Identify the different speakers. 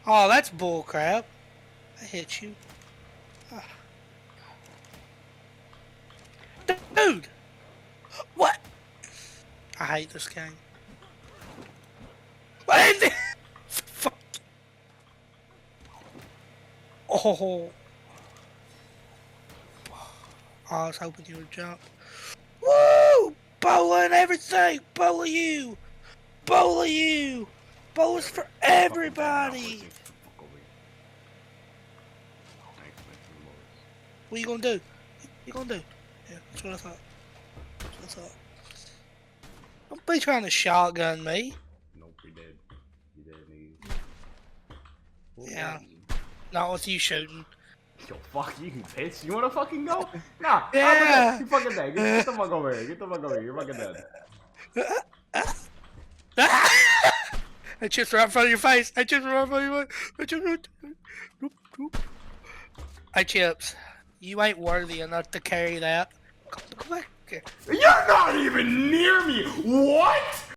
Speaker 1: Oh, that's bullcrap. I hit you. Ah. Dude! What? I hate this game. What is it? Fuck. Oh. I was hoping you would jump. Woo! Bola and everything! Bola you! Bola you! Bola's for everybody! What you gonna do? What you gonna do? Yeah, that's what I thought. That's what I thought. Don't be trying to shotgun me.
Speaker 2: Nope, he did. He did, nigga.
Speaker 1: Yeah. Not with you shooting.
Speaker 2: Yo, fuck you, bitch. You wanna fucking go? Nah.
Speaker 1: Yeah.
Speaker 2: You fucking dead. Get the fuck over here. Get the fuck over here. You're fucking dead.
Speaker 1: I chips right in front of your face. I chips right in front of your face. I chips. You ain't worthy enough to carry that. Come back here.
Speaker 2: You're not even near me. What?